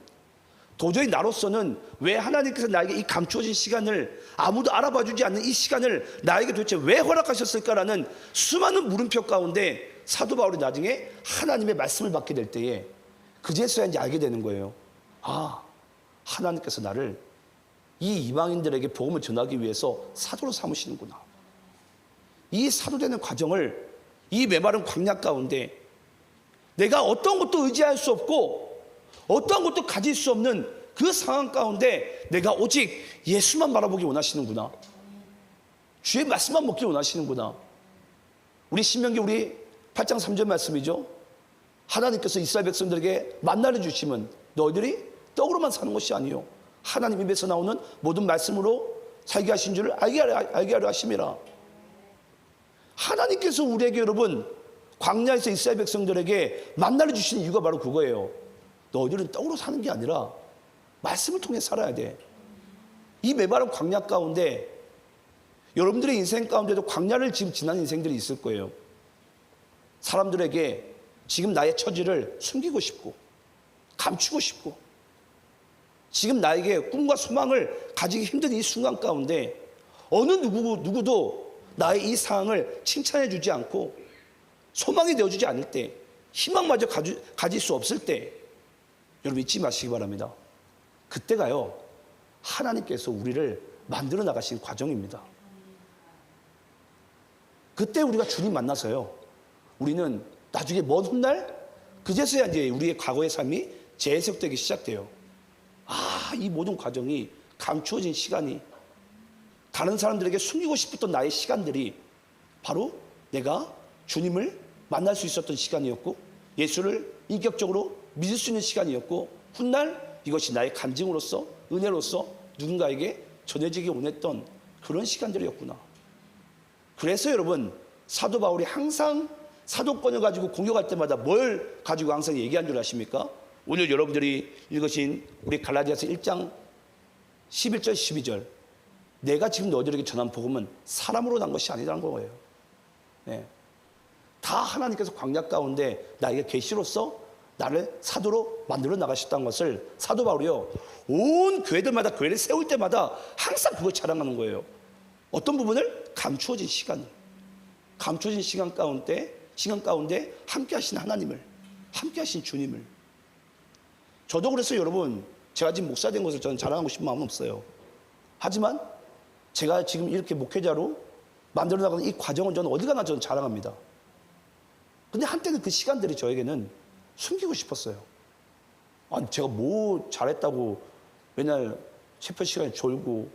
도저히 나로서는 왜 하나님께서 나에게 이 감추어진 시간을, 아무도 알아봐주지 않는 이 시간을 나에게 도대체 왜 허락하셨을까라는 수많은 물음표 가운데 사도 바울이 나중에 하나님의 말씀을 받게 될 때에 그제서야 이제 알게 되는 거예요. 아, 하나님께서 나를 이 이방인들에게 복음을 전하기 위해서 사도로 삼으시는구나. 이 사도되는 과정을 이 메마른 광야 가운데 내가 어떤 것도 의지할 수 없고 어떤 것도 가질 수 없는 그 상황 가운데 내가 오직 예수만 바라보기 원하시는구나. 주의 말씀만 먹기 원하시는구나. 우리 신명기 우리 8장 3절 말씀이죠. 하나님께서 이스라엘 백성들에게 만나를 주시면 너희들이 떡으로만 사는 것이 아니요 하나님 입에서 나오는 모든 말씀으로 살게 하신 줄을 알게 하려 하심이라. 하나님께서 우리에게 여러분 광야에서 이스라엘 백성들에게 만나를 주시는 이유가 바로 그거예요. 너희들은 떡으로 사는 게 아니라 말씀을 통해 살아야 돼. 이 메마른 광야 가운데 여러분들의 인생 가운데도 광야를 지금 지난 인생들이 있을 거예요. 사람들에게 지금 나의 처지를 숨기고 싶고 감추고 싶고 지금 나에게 꿈과 소망을 가지기 힘든 이 순간 가운데 어느 누구도 나의 이 상황을 칭찬해 주지 않고 소망이 되어주지 않을 때, 희망마저 가질 수 없을 때 여러분 잊지 마시기 바랍니다. 그때가요, 하나님께서 우리를 만들어 나가신 과정입니다. 그때 우리가 주님 만나서요, 우리는 나중에 먼 훗날 그제서야 이제 우리의 과거의 삶이 재해석되기 시작돼요. 아, 이 모든 과정이 감추어진 시간이, 다른 사람들에게 숨기고 싶었던 나의 시간들이 바로 내가 주님을 만날 수 있었던 시간이었고, 예수를 인격적으로 믿을 수 있는 시간이었고, 훗날 이것이 나의 간증으로서, 은혜로서 누군가에게 전해지기 원했던 그런 시간들이었구나. 그래서 여러분, 사도 바울이 항상 사도권을 가지고 공격할 때마다 뭘 가지고 항상 얘기한 줄 아십니까? 오늘 여러분들이 읽으신 우리 갈라디아서 1장 11절 12절, 내가 지금 너희들에게 전한 복음은 사람으로 난 것이 아니라는 거예요. 네. 다 하나님께서 광야 가운데 나에게 계시로서 나를 사도로 만들어 나가셨다는 것을 사도 바울이요, 온 교회들마다 교회를 세울 때마다 항상 그걸 자랑하는 거예요. 어떤 부분을? 감추어진 시간을, 감추어진 시간 가운데 함께 하신 하나님을, 함께 하신 주님을. 저도 그래서 여러분, 제가 지금 목사 된 것을 저는 자랑하고 싶은 마음은 없어요. 하지만 제가 지금 이렇게 목회자로 만들어 나가는 이 과정은 저는 어디 가나 저는 자랑합니다. 근데 한때는 그 시간들이 저에게는 숨기고 싶었어요. 아니, 제가 뭐 잘했다고 맨날 체표 시간에 졸고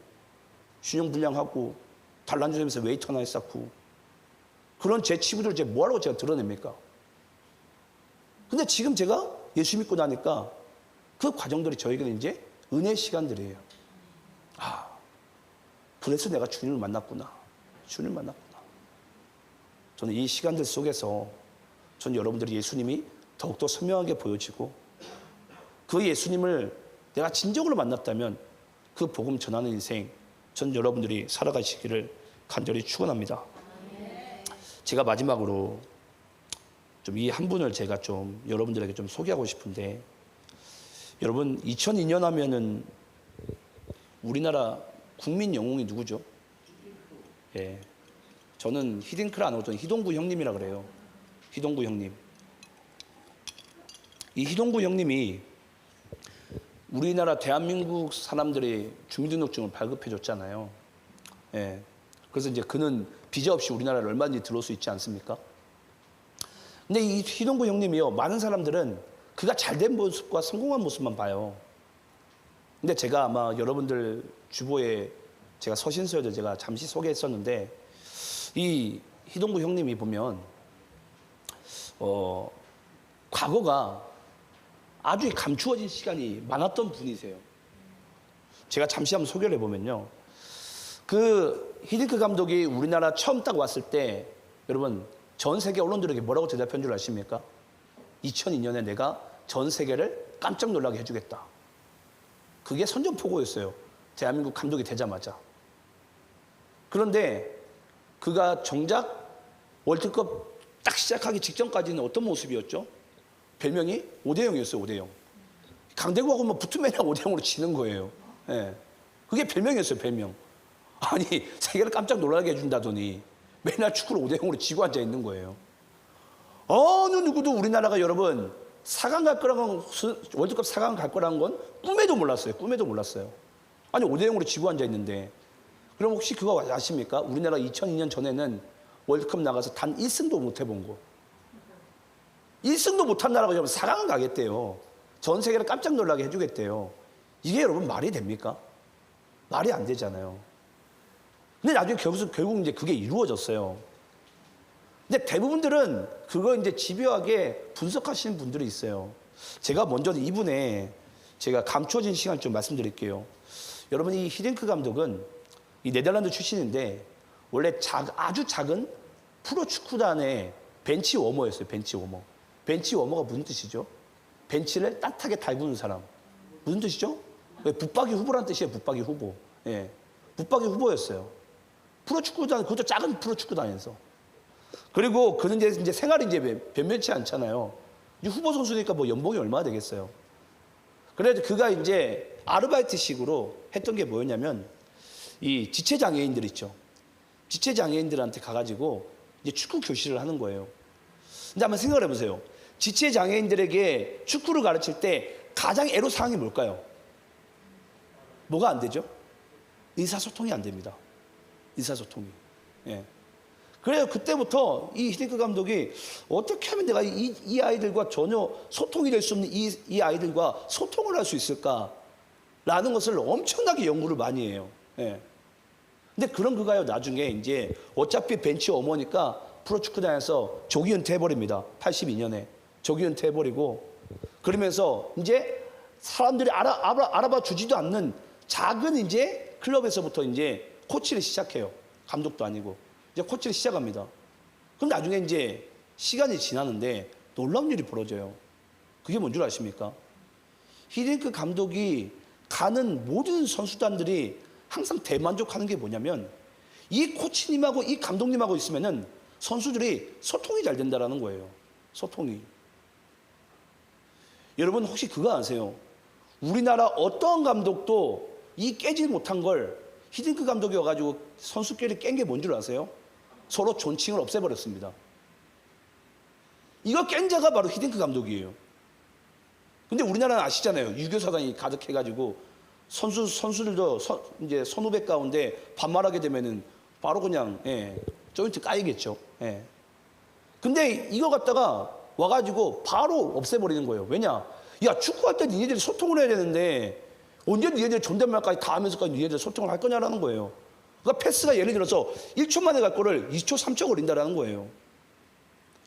균형불량하고 단란주점에서 웨이터 하나 했었고, 그런 제 치부들을 제가 뭐하라고 제가 드러냅니까? 근데 지금 제가 예수 믿고 나니까 그 과정들이 저에게는 이제 은혜의 시간들이에요. 아, 그래서 내가 주님을 만났구나. 주님을 만났구나. 저는 이 시간들 속에서 전 여러분들이 예수님이 더욱더 선명하게 보여지고, 그 예수님을 내가 진정으로 만났다면 그 복음 전하는 인생, 전 여러분들이 살아가시기를 간절히 축원합니다. 제가 마지막으로 좀 이 한 분을 제가 좀 여러분들에게 좀 소개하고 싶은데, 여러분 2002년 하면은 우리나라 국민 영웅이 누구죠? 예, 저는 히딩크를 안 하고 저는 희동구 형님이라 그래요. 희동구 형님. 이 희동구 형님이 우리나라 대한민국 사람들의 주민등록증을 발급해 줬잖아요. 예. 그래서 이제 그는 비자 없이 우리나라를 얼마든지 들어올 수 있지 않습니까? 근데 이 희동구 형님이요, 많은 사람들은 그가 잘된 모습과 성공한 모습만 봐요. 근데 제가 아마 여러분들 주보에 제가 서신서에도 제가 잠시 소개했었는데, 이 희동구 형님이 보면 과거가 아주 감추어진 시간이 많았던 분이세요. 제가 잠시 한번 소개를 해보면요, 그 히딩크 감독이 우리나라 처음 딱 왔을 때 여러분 전 세계 언론들에게 뭐라고 대답한 줄 아십니까? 2002년에 내가 전 세계를 깜짝 놀라게 해주겠다. 그게 선전포고였어요. 대한민국 감독이 되자마자. 그런데 그가 정작 월드컵 딱 시작하기 직전까지는 어떤 모습이었죠? 별명이 5대0이었어요. 5대0. 강대구하고 뭐 붙으면 5대0으로 지는 거예요. 예. 그게 별명이었어요. 별명. 아니, 세계를 깜짝 놀라게 해준다더니 맨날 축구를 5대0으로 지고 앉아 있는 거예요. 어느 누구도 우리나라가 여러분 4강 갈 거라는 건, 월드컵 4강 갈 거라는 건 꿈에도 몰랐어요. 꿈에도 몰랐어요. 아니, 5대0으로 지고 앉아 있는데. 그럼 혹시 그거 아십니까? 우리나라 2002년 전에는 월드컵 나가서 단 1승도 못 해본 거. 1승도 못한 나라가 여러분 4강을 가겠대요. 전 세계를 깜짝 놀라게 해주겠대요. 이게 여러분 말이 됩니까? 말이 안 되잖아요. 근데 나중에 결국 이제 그게 이루어졌어요. 근데 대부분들은 그거 이제 집요하게 분석하시는 분들이 있어요. 제가 먼저 이분의 제가 감추어진 시간 좀 말씀드릴게요. 여러분, 이 히딩크 감독은 이 네덜란드 출신인데 원래 아주 작은 프로 축구단의 벤치 워머였어요. 벤치 워머. 벤치 워머가 무슨 뜻이죠? 벤치를 따뜻하게 달구는 사람. 무슨 뜻이죠? 붙박이 후보란 뜻이에요. 붙박이 후보. 예. 붙박이 후보였어요. 프로축구단, 그것도 작은 프로축구단에서. 그리고 그는 이제 생활이 이제 변변치 않잖아요. 이제 후보 선수니까 뭐 연봉이 얼마나 되겠어요. 그래서 그가 이제 아르바이트식으로 했던 게 뭐였냐면, 이 지체장애인들 있죠. 지체장애인들한테 가가지고 이제 축구 교실을 하는 거예요. 근데 한번 생각을 해보세요. 지체장애인들에게 축구를 가르칠 때 가장 애로사항이 뭘까요? 뭐가 안 되죠? 의사소통이 안 됩니다. 의사소통이. 예. 그래요. 그때부터 이 히딩크 감독이 어떻게 하면 내가 이 아이들과 전혀 소통이 될 수 없는 이 아이들과 소통을 할 수 있을까라는 것을 엄청나게 연구를 많이 해요. 예. 근데 그런 그가요, 나중에 이제 어차피 벤치 어머니까 프로축구단에서 조기 은퇴해버립니다. 82년에. 조기 은퇴해버리고, 그러면서 이제 사람들이 알아봐 주지도 않는 작은 이제 클럽에서부터 이제 코치를 시작해요. 감독도 아니고. 이제 코치를 시작합니다. 그럼 나중에 이제 시간이 지나는데 놀라운 일이 벌어져요. 그게 뭔 줄 아십니까? 히딩크 감독이 가는 모든 선수단들이 항상 대만족하는 게 뭐냐면 이 코치님하고 이 감독님하고 있으면은 선수들이 소통이 잘 된다라는 거예요. 소통이. 여러분 혹시 그거 아세요? 우리나라 어떠한 감독도 이 깨지 못한 걸 히딩크 감독이 와가지고 선수끼리 깬 게 뭔 줄 아세요? 서로 존칭을 없애버렸습니다. 이거 깬 자가 바로 히딩크 감독이에요. 근데 우리나라는 아시잖아요. 유교 사상이 가득해가지고 선수들도 이제 선후배 가운데 반말하게 되면은 바로 그냥 조인트 까이겠죠. 예. 근데 이거 갖다가 와가지고 바로 없애버리는 거예요. 왜냐? 야, 축구할 때 니네들이 소통을 해야 되는데 언제 니네들이 존댓말까지 다 하면서까지 니네들이 소통을 할 거냐라는 거예요. 그러니까 패스가 예를 들어서 1초 만에 갈 거를 2초, 3초 걸린다라는 거예요.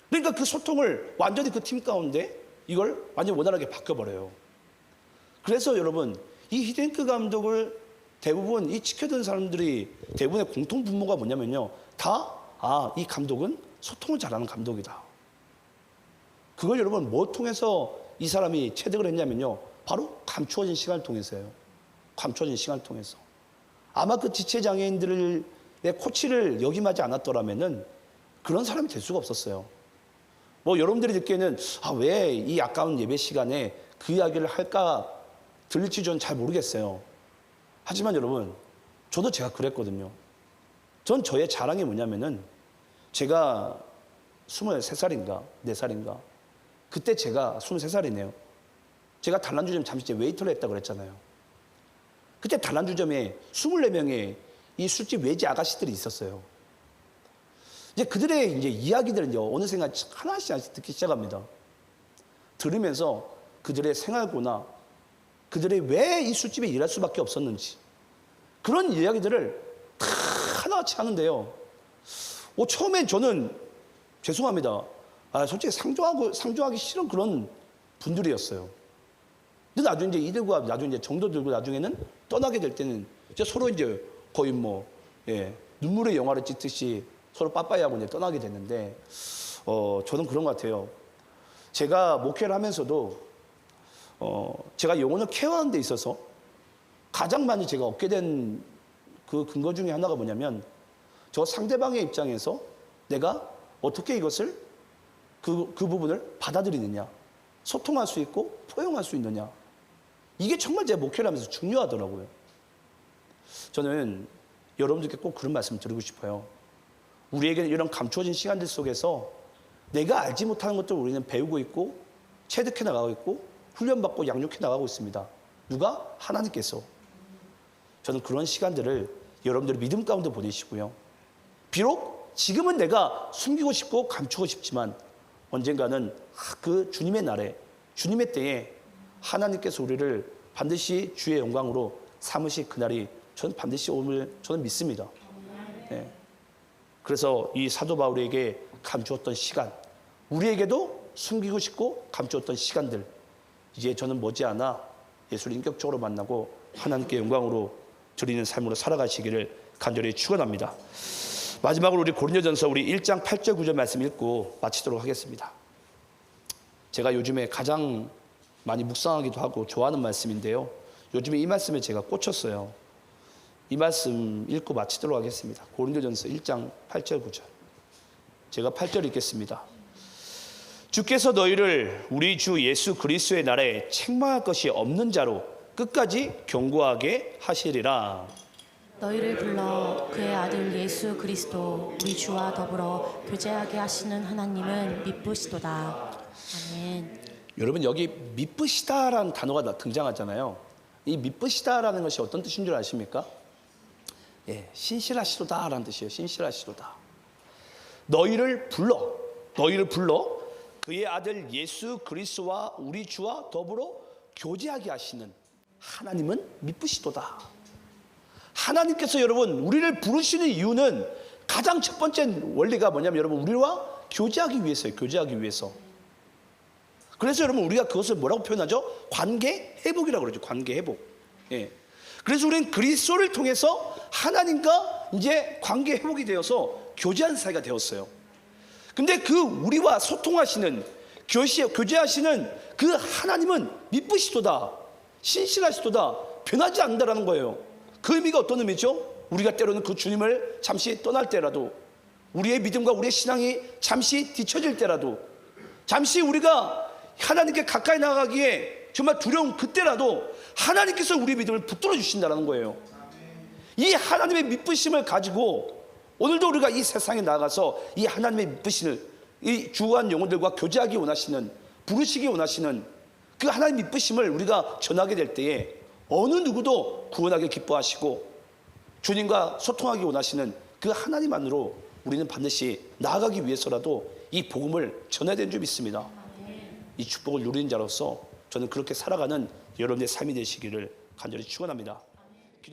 그러니까 그 소통을 완전히 그 팀 가운데 이걸 완전히 원활하게 바꿔버려요. 그래서 여러분, 이 히딩크 감독을 대부분 이 지켜든 사람들이 대부분의 공통 분모가 뭐냐면요. 이 감독은 소통을 잘하는 감독이다. 그걸 여러분 뭐 통해서 이 사람이 체득을 했냐면요. 바로 감추어진 시간을 통해서요. 감추어진 시간을 통해서. 아마 그 지체장애인들의 코치를 역임하지 않았더라면은 그런 사람이 될 수가 없었어요. 뭐 여러분들이 듣기에는 왜 이 아까운 예배 시간에 그 이야기를 할까 들릴지 저는 잘 모르겠어요. 하지만 여러분, 저도 제가 그랬거든요. 전 저의 자랑이 뭐냐면은 제가 23살인가 4살인가 그때 제가 23살이네요. 제가 단란주점 잠시 웨이터를 했다고 그랬잖아요. 그때 단란주점에 24명의 이 술집 외지 아가씨들이 있었어요. 이제 그들의 이제 이야기들을 이제 어느샌가 하나씩 듣기 시작합니다. 들으면서 그들의 생활고나 그들이 왜 이 술집에 일할 수밖에 없었는지 그런 이야기들을 다 하나같이 하는데요. 처음엔 저는 죄송합니다. 솔직히 상종하기 싫은 그런 분들이었어요. 근데 나중에 이제 이들과 나중에 이제 정도 들고 나중에는 떠나게 될 때는 이제 서로 이제 거의 눈물의 영화를 찍듯이 서로 빠빠이하고 이제 떠나게 됐는데, 저는 그런 것 같아요. 제가 목회를 하면서도 제가 영혼을 케어하는 데 있어서 가장 많이 제가 얻게 된 그 근거 중에 하나가 뭐냐면 저 상대방의 입장에서 내가 어떻게 이것을 그 부분을 받아들이느냐, 소통할 수 있고 포용할 수 있느냐, 이게 정말 제 목회를 하면서 중요하더라고요. 저는 여러분들께 꼭 그런 말씀 드리고 싶어요. 우리에게는 이런 감추어진 시간들 속에서 내가 알지 못하는 것들을 우리는 배우고 있고 체득해 나가고 있고 훈련받고 양육해 나가고 있습니다. 누가? 하나님께서. 저는 그런 시간들을 여러분들의 믿음 가운데 보내시고요. 비록 지금은 내가 숨기고 싶고 감추고 싶지만 언젠가는 그 주님의 날에, 주님의 때에 하나님께서 우리를 반드시 주의 영광으로 삼으실 그날이 저는 반드시 오늘 저는 믿습니다. 네. 그래서 이 사도 바울에게 감추었던 시간, 우리에게도 숨기고 싶고 감추었던 시간들, 이제 저는 머지않아 예수를 인격적으로 만나고 하나님께 영광으로 드리는 삶으로 살아가시기를 간절히 축원합니다. 마지막으로 우리 고린도전서 우리 1장 8절 9절 말씀 읽고 마치도록 하겠습니다. 제가 요즘에 가장 많이 묵상하기도 하고 좋아하는 말씀인데요. 요즘에 이 말씀에 제가 꽂혔어요. 이 말씀 읽고 마치도록 하겠습니다. 고린도전서 1장 8절 9절. 제가 8절 읽겠습니다. 주께서 너희를 우리 주 예수 그리스도의 날에 책망할 것이 없는 자로 끝까지 견고하게 하시리라. 너희를 불러 그의 아들 예수 그리스도 우리 주와 더불어 교제하게 하시는 하나님은 미쁘시도다. 아멘. 여러분 여기 미쁘시다라는 단어가 등장하잖아요. 이 미쁘시다라는 것이 어떤 뜻인 줄 아십니까? 예, 신실하시도다라는 뜻이에요. 신실하시도다. 너희를 불러 그의 아들 예수 그리스도와 우리 주와 더불어 교제하게 하시는 하나님은 미쁘시도다. 하나님께서 여러분 우리를 부르시는 이유는 가장 첫 번째 원리가 뭐냐면 여러분 우리와 교제하기 위해서예요. 교제하기 위해서. 그래서 여러분 우리가 그것을 뭐라고 표현하죠? 관계 회복이라고 그러죠. 관계 회복. 예. 그래서 우리는 그리스도를 통해서 하나님과 이제 관계 회복이 되어서 교제하는 사이가 되었어요. 근데 그 우리와 소통하시는 교제하시는 그 하나님은 미쁘시도다. 신실하시도다. 변하지 않는다라는 거예요. 그 의미가 어떤 의미죠? 우리가 때로는 그 주님을 잠시 떠날 때라도, 우리의 믿음과 우리의 신앙이 잠시 뒤처질 때라도, 잠시 우리가 하나님께 가까이 나가기에 정말 두려운 그때라도 하나님께서 우리의 믿음을 붙들어 주신다는 거예요. 이 하나님의 미쁘심을 가지고 오늘도 우리가 이 세상에 나가서 이 하나님의 미쁘심을, 이 주한 영혼들과 교제하기 원하시는, 부르시기 원하시는 그 하나님 미쁘심을 우리가 전하게 될 때에 어느 누구도 구원하기 기뻐하시고 주님과 소통하기 원하시는 그 하나님 안으로 우리는 반드시 나아가기 위해서라도 이 복음을 전해야 되는 줄 믿습니다. 이 축복을 누리는 자로서 저는 그렇게 살아가는 여러분의 삶이 되시기를 간절히 축원합니다.